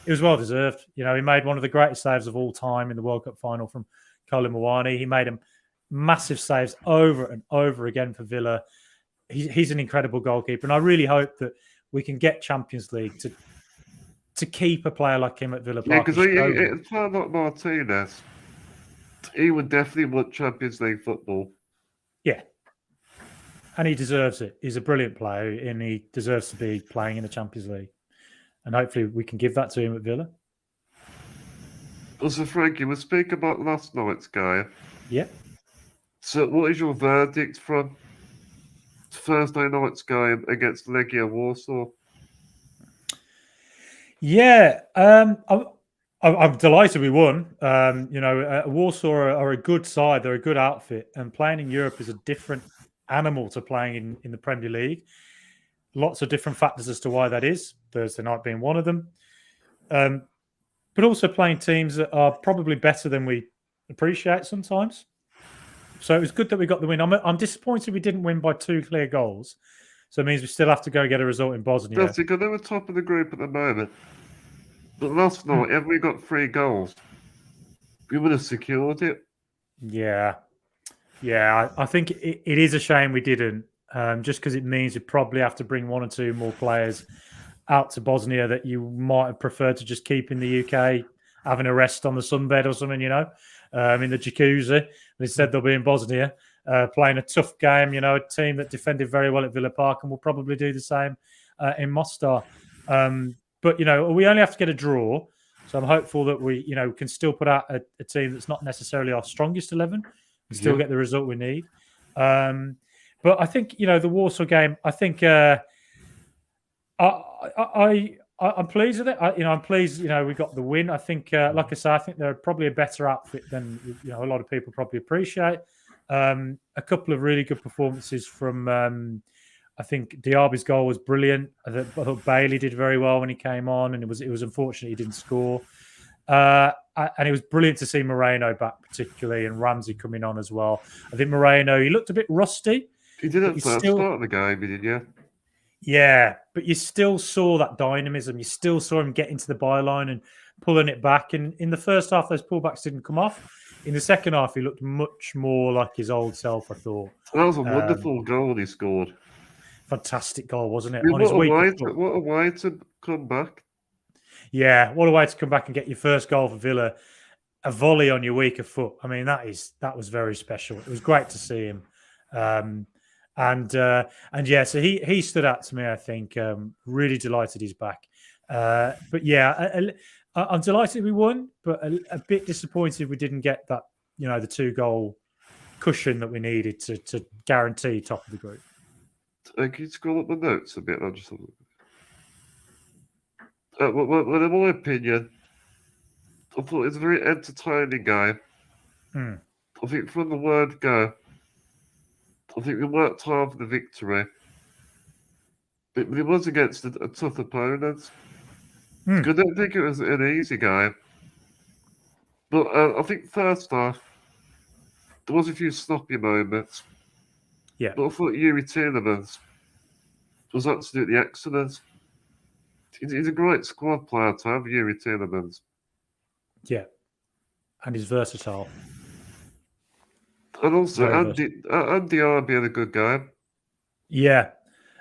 it was well deserved. He made one of the greatest saves of all time in the World Cup final from Colin Mawani. He made him massive saves over and over again for Villa. He's an incredible goalkeeper, and I really hope that we can get Champions League to keep a player like him at Villa Park. Yeah, because a player like Martinez, he would definitely want Champions League football. Yeah. And he deserves it. He's a brilliant player, and he deserves to be playing in the Champions League. And hopefully we can give that to him at Villa. Also, Frankie, we'll speak about last night's game. Yeah. So what is your verdict from Thursday night's game against Legia Warsaw? Yeah. I'm delighted we won. Warsaw are a good side. They're a good outfit. And playing in Europe is a different animal to playing in the Premier League. Lots of different factors as to why that is, Thursday night being one of them. But also playing teams that are probably better than we appreciate sometimes. So it was good that we got the win. I'm disappointed we didn't win by 2 clear goals. So it means we still have to go get a result in Bosnia. Jessica, they were top of the group at the moment. But last night, if we got 3 goals, we would have secured it. Yeah. Yeah, I think it is a shame we didn't, just because it means you probably have to bring 1 or 2 more players out to Bosnia that you might have preferred to just keep in the UK having a rest on the sunbed or something, in the jacuzzi. But instead, they'll be in Bosnia playing a tough game, a team that defended very well at Villa Park and will probably do the same in Mostar. But, we only have to get a draw. So I'm hopeful that we, can still put out a team that's not necessarily our strongest 11 and still get the result we need. But I think, the Warsaw game, I think I'm pleased with it. I'm pleased, we got the win. I think, like I say, I think they're probably a better outfit than, a lot of people probably appreciate. A couple of really good performances from, I think Diaby's goal was brilliant. I thought Bailey did very well when he came on, and it was unfortunate he didn't score. And it was brilliant to see Moreno back, particularly, and Ramsey coming on as well. I think Moreno, he looked a bit rusty. He didn't start the game, did you? Yeah, but you still saw that dynamism. You still saw him getting to the byline and pulling it back. And in the first half, those pullbacks didn't come off. In the second half, he looked much more like his old self, I thought. That was a wonderful goal he scored. Fantastic goal, wasn't it? What a way to come back. Yeah, what a way to come back and get your first goal for Villa. A volley on your weaker foot. I mean, that was very special. It was great to see him. And yeah, so he stood out to me, I think. Really delighted he's back. But yeah, I'm delighted we won, but a bit disappointed we didn't get that, the 2-goal cushion that we needed to guarantee top of the group. Can you scroll up the notes a bit? I'll just have a look. Well, in my opinion, I thought it was a very entertaining game. I think from the word go, I think we worked hard for the victory. But it was against a tough opponent. I don't think it was an easy game. But I think first half, there was a few sloppy moments. Yeah. But I thought Yuri Tielemans was absolutely excellent. He's a great squad player to have, Yuri Tielemans. Yeah. And he's versatile. And also, Andy Arby had a good game. Yeah.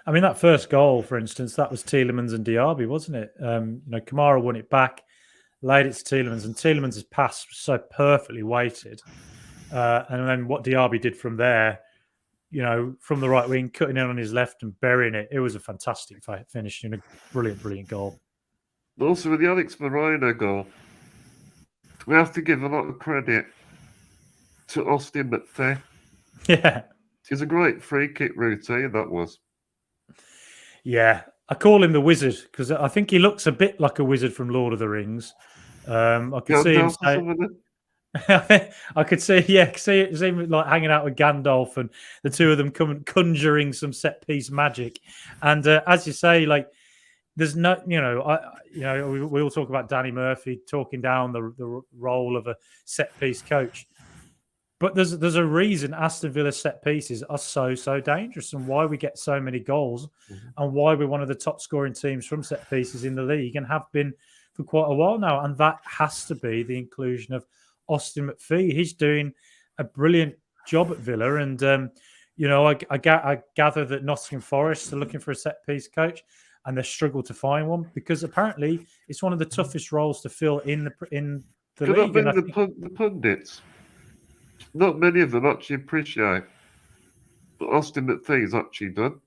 I mean, that first goal, for instance, that was Tielemans and Diaby, wasn't it? Kamara won it back, laid it to Tielemans, and Tielemans' pass was so perfectly weighted. And then what Diaby did from there, from the right wing, cutting in on his left and burying it. It was a fantastic finish and a brilliant, brilliant goal. Also, with the Alex Moreno goal, we have to give a lot of credit to Austin McPhee. Yeah. It's a great free kick routine, that was. Yeah. I call him the wizard because I think he looks a bit like a wizard from Lord of the Rings. I could see him say... I could see him like hanging out with Gandalf and the two of them conjuring some set piece magic. And as you say, like there's no, we all talk about Danny Murphy talking down the role of a set piece coach, but there's a reason Aston Villa set pieces are so dangerous and why we get so many goals and why we're one of the top scoring teams from set pieces in the league and have been for quite a while now. And that has to be the inclusion of Austin McPhee. He's doing a brilliant job at Villa, and I gather that Nottingham Forest are looking for a set piece coach, and they struggle to find one because apparently it's one of the toughest roles to fill in the league. The pundits, not many of them actually appreciate what Austin McPhee's actually done.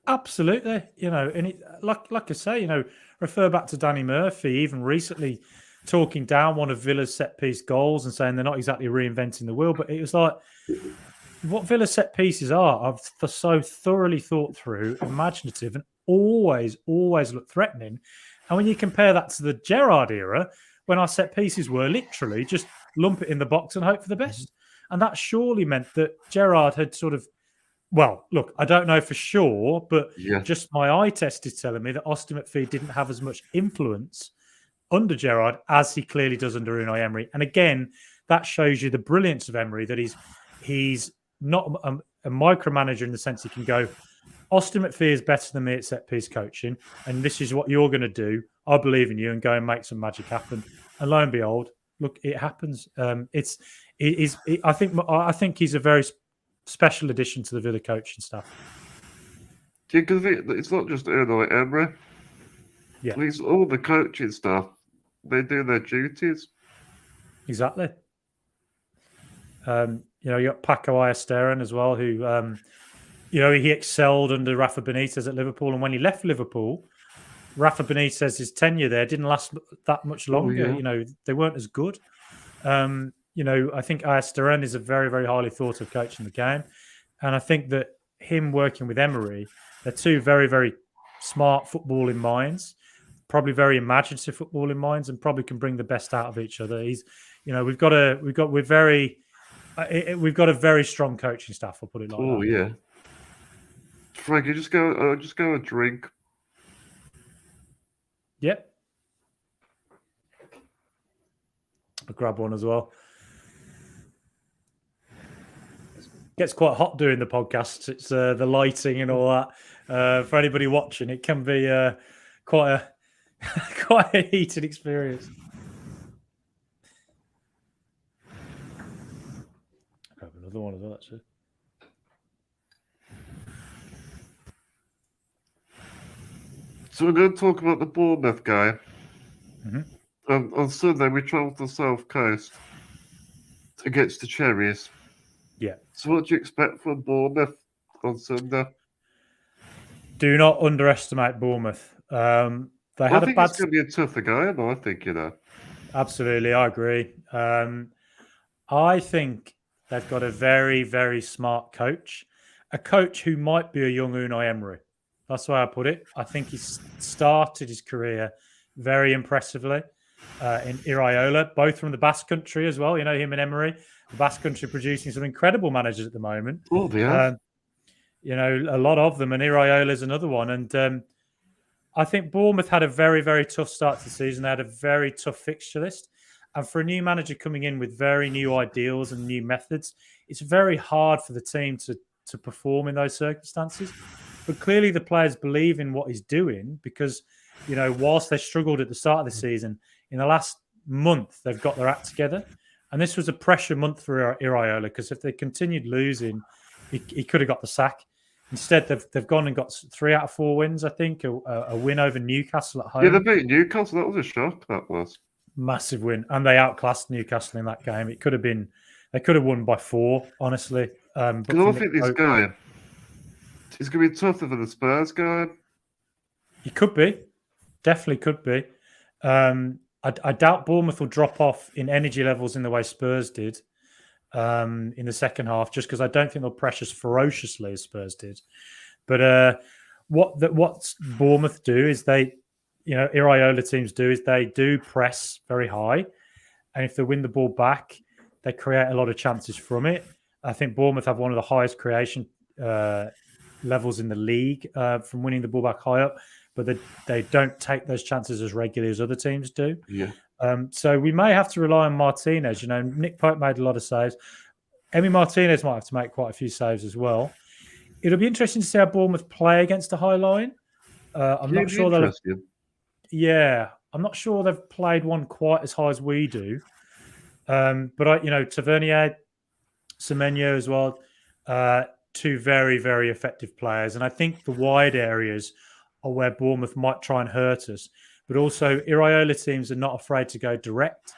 Absolutely, and it, like I say, refer back to Danny Murphy, even recently talking down one of Villa's set piece goals and saying they're not exactly reinventing the wheel, but it was like what Villa set pieces are so thoroughly thought through, imaginative, and always look threatening. And when you compare that to the Gerrard era, when our set pieces were literally just lump it in the box and hope for the best, and that surely meant that Gerrard had sort of, well, look, I don't know for sure, but just my eye test is telling me that Austin McPhee didn't have as much influence under Gerrard as he clearly does under Unai Emery. And again, that shows you the brilliance of Emery, that he's not a micromanager in the sense he can go, Austin McPhee is better than me at set piece coaching, and this is what you're going to do. I believe in you, and go and make some magic happen. And lo and behold, look, it happens. I think he's a very special addition to the Villa coaching staff. Yeah, because it's not just Unai Emery. Yeah, it's all the coaching staff. they do their duties. Exactly. You got Paco Ayestaren as well, who, he excelled under Rafa Benitez at Liverpool. And when he left Liverpool, Rafa Benitez's tenure there didn't last that much longer. Yeah. They weren't as good. I think Ayestaren is a very, very highly thought of coach in the game. And I think that him working with Emery, they're two very, very smart footballing minds, probably very imaginative footballing minds, and probably can bring the best out of each other. We've got a very strong coaching staff. I'll put it like that. Oh yeah, Frankie, just go a drink. Yep. I'll grab one as well. Gets quite hot doing the podcast. It's the lighting and all that. For anybody watching, it can be quite a heated experience. I'll grab another one as well, actually. So we're going to talk about the Bournemouth guy. Mm-hmm. On Sunday, we travelled to the South Coast against the Cherries. Yeah. So what do you expect from Bournemouth on Sunday? Do not underestimate Bournemouth. I think it's going to be a tougher game, I think, Absolutely, I agree. I think they've got a very, very smart coach. A coach who might be a young Unai Emery. That's the way I put it. I think he's started his career very impressively in Iraola, both from the Basque Country as well. Him and Emery. The Basque Country producing some incredible managers at the moment. Oh, they are. A lot of them, and Iraola is another one. And I think Bournemouth had a very, very tough start to the season. They had a very tough fixture list. And for a new manager coming in with very new ideals and new methods, it's very hard for the team to perform in those circumstances. But clearly the players believe in what he's doing because, whilst they struggled at the start of the season, in the last month, they've got their act together. And this was a pressure month for Iraola because if they continued losing, he could have got the sack. Instead, they've gone and got 3 out of 4 wins, I think. A win over Newcastle at home. Yeah, they beat Newcastle. That was a shock, that was. Massive win. And they outclassed Newcastle in that game. They could have won by 4, honestly. But I think this guy is going to be tougher than the Spurs guy. He could be. Definitely could be. I doubt Bournemouth will drop off in energy levels in the way Spurs did in the second half, just because I don't think they'll press as ferociously as Spurs did. But what Bournemouth do is Iraola teams do is they do press very high, and if they win the ball back, they create a lot of chances from it. I think Bournemouth have one of the highest creation levels in the league from winning the ball back high up, but they don't take those chances as regularly as other teams do. Yeah. So we may have to rely on Martinez. Nick Pope made a lot of saves. Emi Martinez might have to make quite a few saves as well. It'll be interesting to see how Bournemouth play against a high line. I'm not sure they'll. Yeah, I'm not sure they've played one quite as high as we do. But Tavernier, Semenyo as well, 2 very, very effective players. And I think the wide areas are where Bournemouth might try and hurt us. But also, Iraola teams are not afraid to go direct.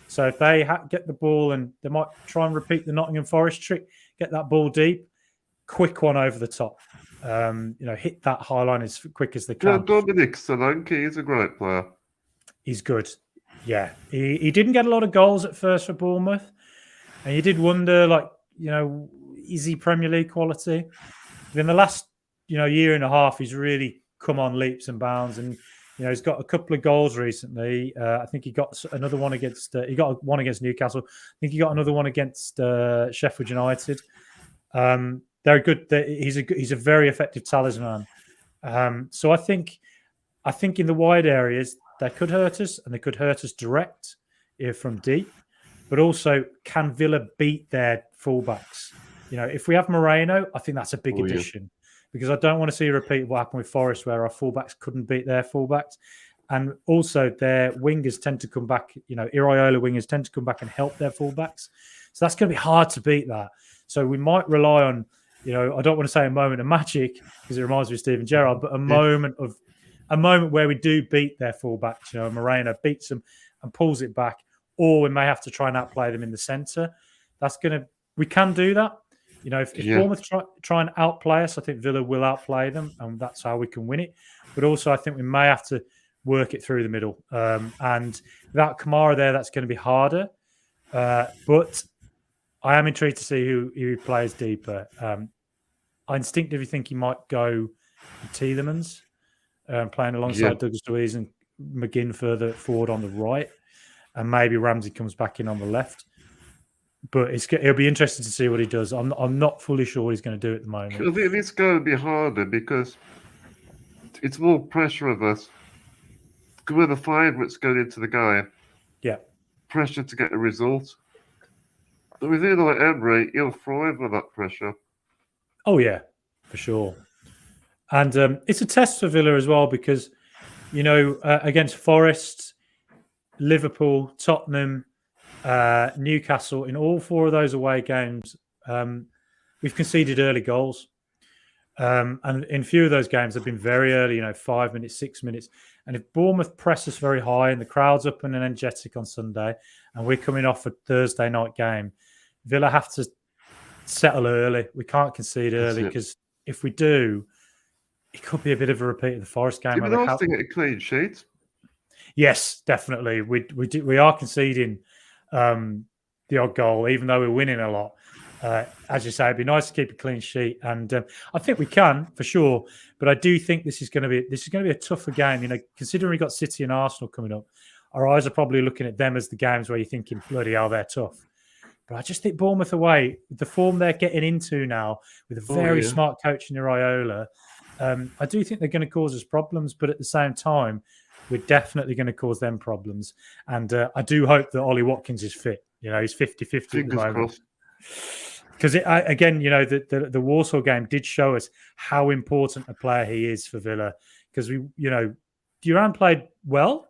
So if they get the ball, and they might try and repeat the Nottingham Forest trick, get that ball deep, quick one over the top. Hit that high line as quick as they can. Yeah, Dominic Solanke, he's a great player. He's good. Yeah. He didn't get a lot of goals at first for Bournemouth. And you did wonder, is he Premier League quality? But in the last, year and a half, he's really come on leaps and bounds. And, he's got a couple of goals recently. I think he got another one against Newcastle. I think he got another one against Sheffield United. They're good. He's a very effective talisman. So I think in the wide areas, they could hurt us, and they could hurt us direct from deep. But also, can Villa beat their fullbacks? If we have Moreno, I think that's a big addition. Because I don't want to see a repeat of what happened with Forest, where our fullbacks couldn't beat their fullbacks. And also, their wingers tend to come back, Iraola wingers tend to come back and help their fullbacks. So that's going to be hard to beat that. So we might rely on, I don't want to say a moment of magic, because it reminds me of Steven Gerrard, but a moment of a moment where we do beat their fullbacks. You know, Moreno beats them and pulls it back, or we may have to try and outplay them in the centre. We can do that. You know, if Bournemouth try and outplay us, I think Villa will outplay them, and that's how we can win it. But also, I think we may have to work it through the middle. And without Kamara there, that's going to be harder. But I am intrigued to see who plays deeper. I instinctively think he might go Tielemans, playing alongside Douglas Luiz and McGinn further forward on the right. And maybe Ramsey comes back in on the left. But it'll be interesting to see what he does. I'm not fully sure what he's going to do at the moment. I think it's going to be harder because it's more pressure of us. We're the favourites going into the game. Yeah. Pressure to get a result. But with either like Emery, he'll thrive with that pressure. Oh, yeah, for sure. And it's a test for Villa as well because, you know, against Forest, Liverpool, Tottenham, Newcastle, in all 4 of those away games, we've conceded early goals. And in a few of those games, they've been very early, you know, 5 minutes, 6 minutes. And if Bournemouth press us very high and the crowd's up and energetic on Sunday, and we're coming off a Thursday night game, Villa have to settle early. We can't concede early because if we do, it could be a bit of a repeat of the Forest game. It'd be nice to get a clean sheet. Yes, definitely. We are conceding the odd goal, even though we're winning a lot. As you say, it'd be nice to keep a clean sheet, and I think we can for sure. But I do think this is going to be a tougher game. You know, considering we got City and Arsenal coming up, our eyes are probably looking at them as the games where you're thinking, bloody hell, they're tough. But I just think Bournemouth away, the form they're getting into now, with a very smart coach in Iraola, I do think they're going to cause us problems. But at the same time, we're definitely going to cause them problems. And I do hope that Ollie Watkins is fit. You know, he's 50-50 at the moment. Because again, you know, the Warsaw game did show us how important a player he is for Villa. Because Duran played well,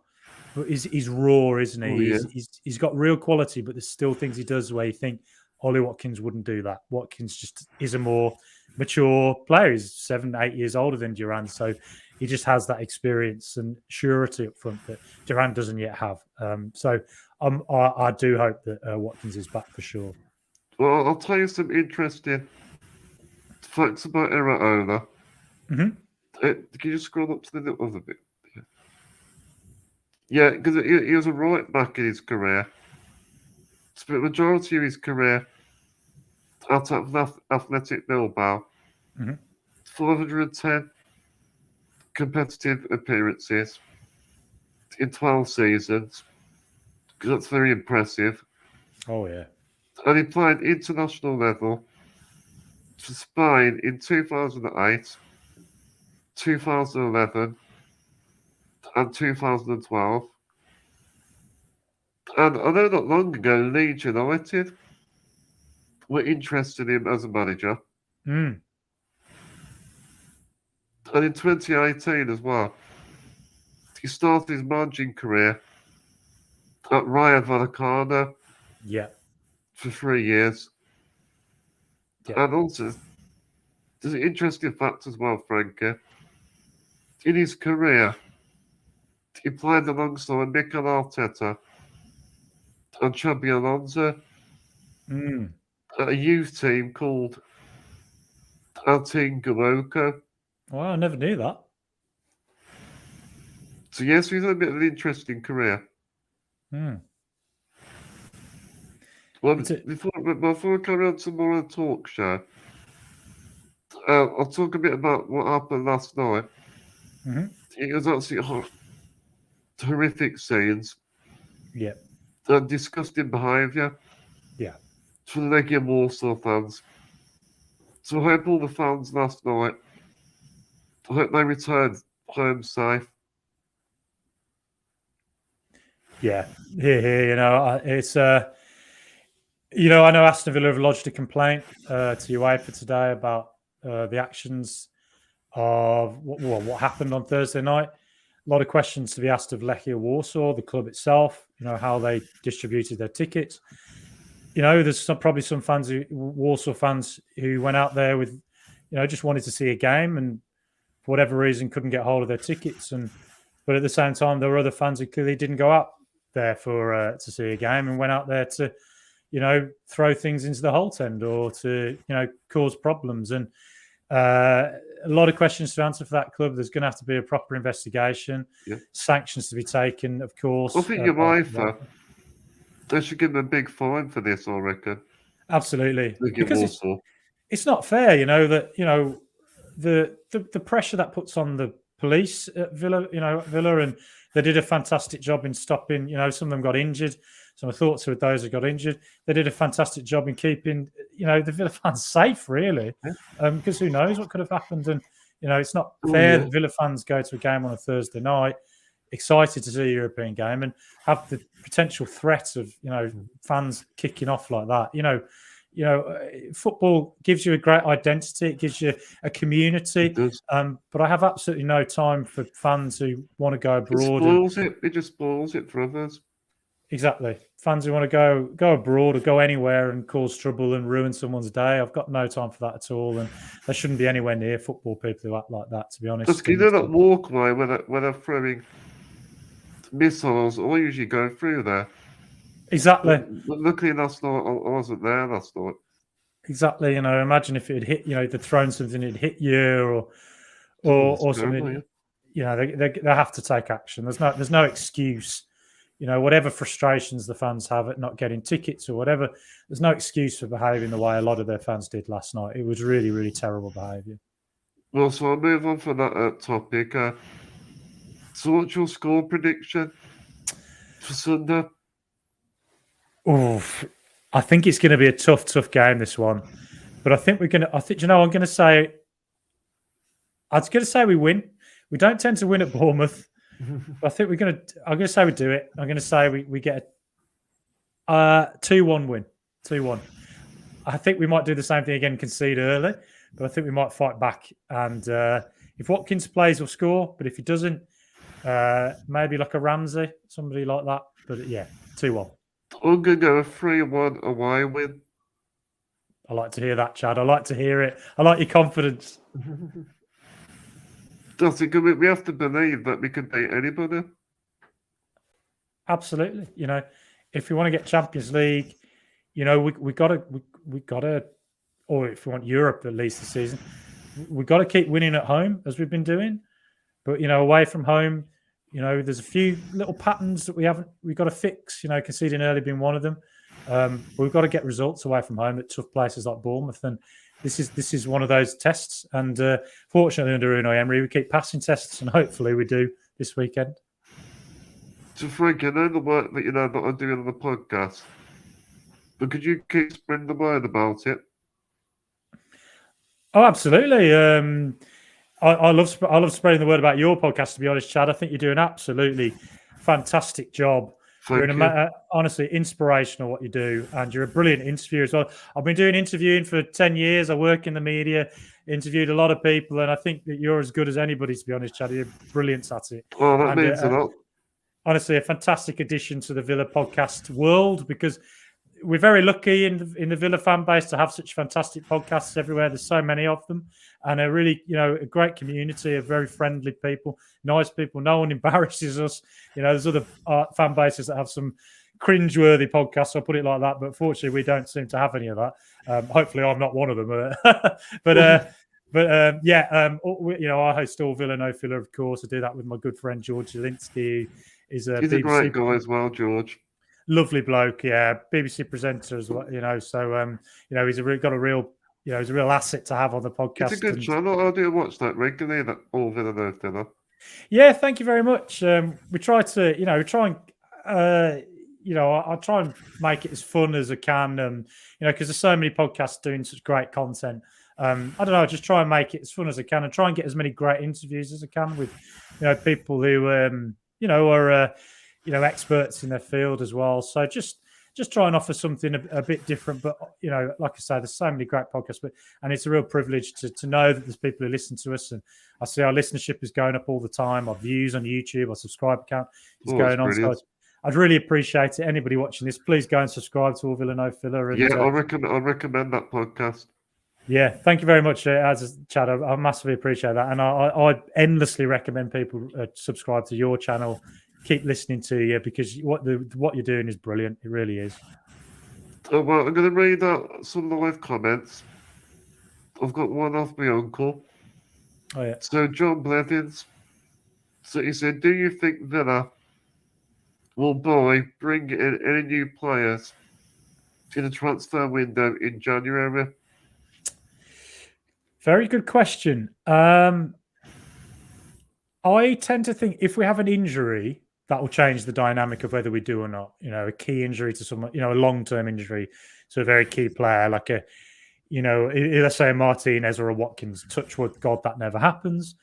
but he's raw, isn't he? He's got real quality, but there's still things he does where you think Ollie Watkins wouldn't do that. Watkins just is a more mature player. He's 7-8 years older than Duran, so he just has that experience and surety up front that Duran doesn't yet have. So I do hope that Watkins is back for sure. Well, I'll tell you some interesting facts about Iraola. Mm-hmm. Can you just scroll up to the other bit? Yeah, because he was a right back in his career. Spent the majority of his career at Athletic Bilbao. Mm-hmm. 410 competitive appearances in 12 seasons. That's very impressive. Oh, yeah. And he played international level for Spain in 2008, 2011, and 2012. And I know not long ago, Leeds United were interested in him as a manager. Mm. And in 2018 as well, he started his managing career at Rayo Vallecano. Yeah. For 3 years. Yeah. And also, there's an interesting fact as well, Frankie. In his career, he played alongside Mikel Arteta and Xabi Alonso at a youth team called Altinga. Well, I never knew that. So yes, he's had a bit of an interesting career. Well, before we carry on some more on the talk show, I'll talk a bit about what happened last night. Mm-hmm. It was actually horrific scenes. Yeah. And disgusting behaviour. Yeah. For the Legia Warsaw fans. So I hope all the fans last night, I hope they return home safe. Yeah. Here, you know, it's you know, I know Aston Villa have lodged a complaint to UEFA today about the actions of what happened on Thursday night. A lot of questions to be asked of Legia Warsaw, the club itself, you know, how they distributed their tickets. You know, there's probably some Warsaw fans who went out there with, you know, just wanted to see a game and for whatever reason couldn't get hold of their tickets, but at the same time there were other fans who clearly didn't go out there for to see a game and went out there to, throw things into the Holt End or to, cause problems. And a lot of questions to answer for that club. There's going to have to be a proper investigation, sanctions to be taken, of course. I think UEFA, they should give them a big fine for this, I reckon. Absolutely, because it's not fair, that the pressure that puts on the police at Villa, and they did a fantastic job in stopping. Some of them got injured. Some thoughts with those who got injured. They did a fantastic job in keeping, the Villa fans safe, really, because who knows what could have happened. And it's not fair that Villa fans go to a game on a Thursday night, excited to see a European game, and have the potential threat of fans kicking off like that. Football gives you a great identity. It gives you a community. But I have absolutely no time for fans who want to go abroad. It just spoils it for others. Exactly. Fans who want to go abroad or go anywhere and cause trouble and ruin someone's day. I've got no time for that at all. And they shouldn't be anywhere near football people who act like that, to be honest. Just, that walkway when they're throwing missiles, I usually go through there. Exactly. But luckily last night, I wasn't there last night. Exactly. Imagine if it had hit, they'd thrown something, it'd hit you or something. They have to take action. There's no excuse. Whatever frustrations the fans have at not getting tickets or whatever, there's no excuse for behaving the way a lot of their fans did last night. It was really, really terrible behaviour. Well, so I'll move on from that topic. So what's your score prediction for Sunday? Oh, I think it's going to be a tough game, this one. But I think I'm going to say we win. We don't tend to win at Bournemouth. I think I'm going to say we do it. I'm going to say we get a 2-1 win. 2-1. I think we might do the same thing again, concede early, but I think we might fight back. And if Watkins plays, we'll score. But if he doesn't, maybe like a Ramsey, somebody like that. But 2-1. I'm going to go a 3-1 away win. I like to hear that, Chad. I like to hear it. I like your confidence. Does it? We have to believe that we can beat anybody. Absolutely. If we want to get Champions League, we gotta, or if we want Europe at least this season, we got to keep winning at home as we've been doing. But away from home, there's a few little patterns that we've got to fix. Conceding early being one of them. We've got to get results away from home at tough places like Bournemouth, and this is one of those tests. And fortunately, under Unai Emery, we keep passing tests, and hopefully, we do this weekend. So, Frank, I know the work that that I'm doing on the podcast, but could you keep spreading the word about it? Oh, absolutely. I love spreading the word about your podcast. To be honest, Chad, I think you do an absolutely fantastic job. Honestly, inspirational what you do, and you're a brilliant interviewer as well. I've been doing interviewing for 10 years. I work in the media, interviewed a lot of people, and I think that you're as good as anybody, to be honest, Chad. You're brilliant at it. Oh, that means a lot. Honestly, a fantastic addition to the Villa podcast world, because we're very lucky in the Villa fan base to have such fantastic podcasts everywhere. There's so many of them, and a really, a great community of very friendly people, nice people. No one embarrasses us. There's other fan bases that have some cringeworthy podcasts, I'll put it like that. But fortunately, we don't seem to have any of that. Hopefully, I'm not one of them. I host all Villa No Filler, of course. I do that with my good friend George Zielinski. He's a great guy as well, George. Lovely bloke, BBC presenter as well. He's got a real, he's a real asset to have on the podcast. It's a good channel. I do watch that regularly. That all Villa No Filler. Yeah, thank you very much. We try to, I try and make it as fun as I can, because there's so many podcasts doing such great content. I don't know, just try and make it as fun as I can, and try and get as many great interviews as I can with, people who, are, experts in their field as well. So just try and offer something a bit different. But, like I say, there's so many great podcasts, and it's a real privilege to know that there's people who listen to us. And I see our listenership is going up all the time. Our views on YouTube, our subscribe count is going on. So I'd really appreciate it. Anybody watching this, please go and subscribe to All Villa No Filler. And, I recommend that podcast. Yeah, thank you very much, Chad. I massively appreciate that, and I endlessly recommend people subscribe to your channel. Keep listening to you because what you're doing is brilliant. It really is. Oh, well, I'm going to read out some live comments. I've got one off my uncle. Oh yeah. So John Blevins. So he said, "Do you think Villa will bring in any new players in the transfer window in January?" Very good question. I tend to think if we have an injury, that will change the dynamic of whether we do or not. You know, a key injury to someone, a long-term injury to a very key player, like let's say a Martinez or a Watkins. Touch wood, God, that never happens.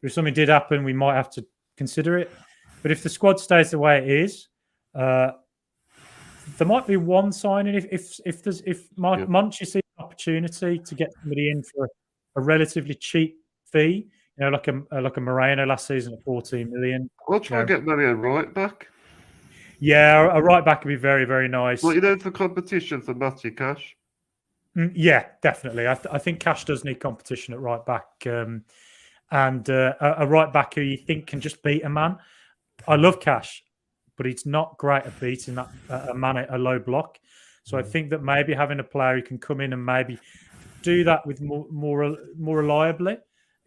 But if something did happen, we might have to consider it. But if the squad stays the way it is, there might be one signing if Monchi sees an opportunity to get somebody in for a relatively cheap fee. Like a Moreno last season at 14 million. I'll try and get maybe a right back. Yeah, a right back would be very, very nice. Well, for competition for Matty Cash. Yeah, definitely. I think Cash does need competition at right back, and a right back who you think can just beat a man. I love Cash, but he's not great at beating a man at a low block. So I think that maybe having a player who can come in and maybe do that with more reliably.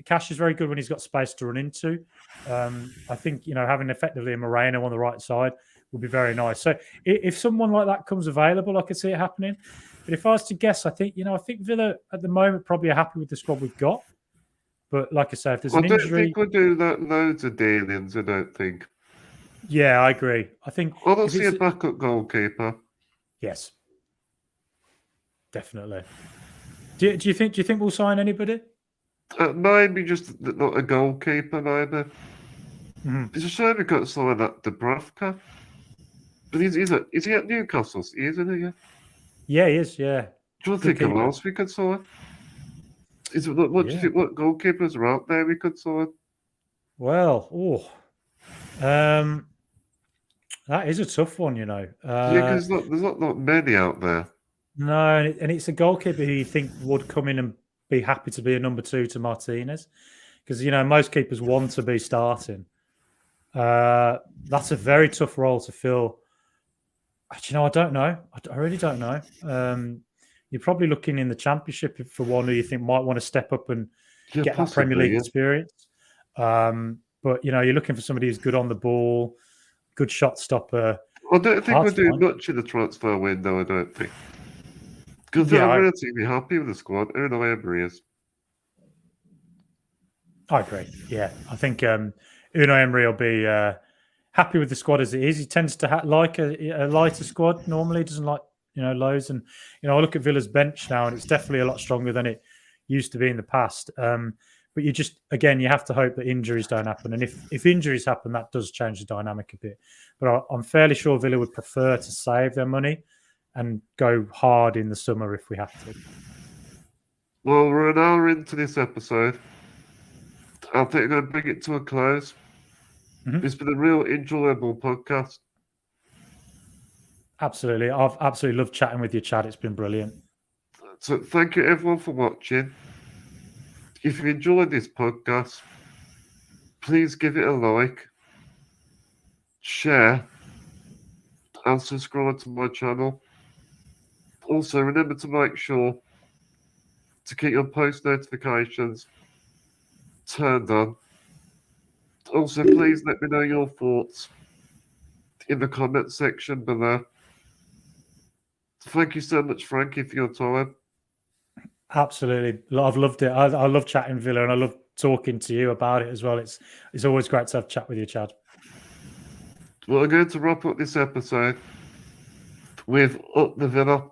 Cash is very good when he's got space to run into. I think having effectively a Moreno on the right side would be very nice. So if someone like that comes available, I could see it happening. But if I was to guess, I think Villa at the moment probably are happy with the squad we've got. But like I say, if there's an injury, I don't think we'll do that. Loads of dealings. I don't think. Yeah, I agree. I think I don't see a backup goalkeeper. Yes, definitely. Do you think we'll sign anybody? Maybe just not a goalkeeper, maybe. Mm-hmm. It's a shame we can't sign that Dubravka. But is he at Newcastle? Isn't he? Yeah, he is. Yeah. Do you think of else we could sign? Do you think what goalkeepers are out there we could sign? Well, that is a tough one, yeah, because there's not many out there. No, and it's a goalkeeper who you think would come in and be happy to be a number 2 to Martinez, because most keepers want to be starting. That's a very tough role to fill. I don't know. I really don't know. You're probably looking in the Championship for one who you think might want to step up and get that Premier League experience. But you're looking for somebody who's good on the ball, good shot stopper. I don't think we're doing much in the transfer window. I don't think. Because they're relatively happy with the squad. Unai Emery is. I agree. Yeah, I think Unai Emery will be happy with the squad as it is. He tends to like a lighter squad normally. He doesn't like loads. And I look at Villa's bench now, and it's definitely a lot stronger than it used to be in the past. But you have to hope that injuries don't happen. And if injuries happen, that does change the dynamic a bit. But I'm fairly sure Villa would prefer to save their money and go hard in the summer if we have to. Well, we're an hour into this episode. I think I'm going to bring it to a close. Mm-hmm. It's been a real enjoyable podcast. Absolutely. I've absolutely loved chatting with you, Chad. It's been brilliant. So thank you, everyone, for watching. If you enjoyed this podcast, please give it a like, share, and subscribe to my channel. Also, remember to make sure to keep your post notifications turned on. Also, please let me know your thoughts in the comment section below. Thank you so much, Frankie, for your time. Absolutely. I've loved it. I love chatting Villa, and I love talking to you about it as well. It's always great to have a chat with you, Chad. Well, I'm going to wrap up this episode with Up the Villa.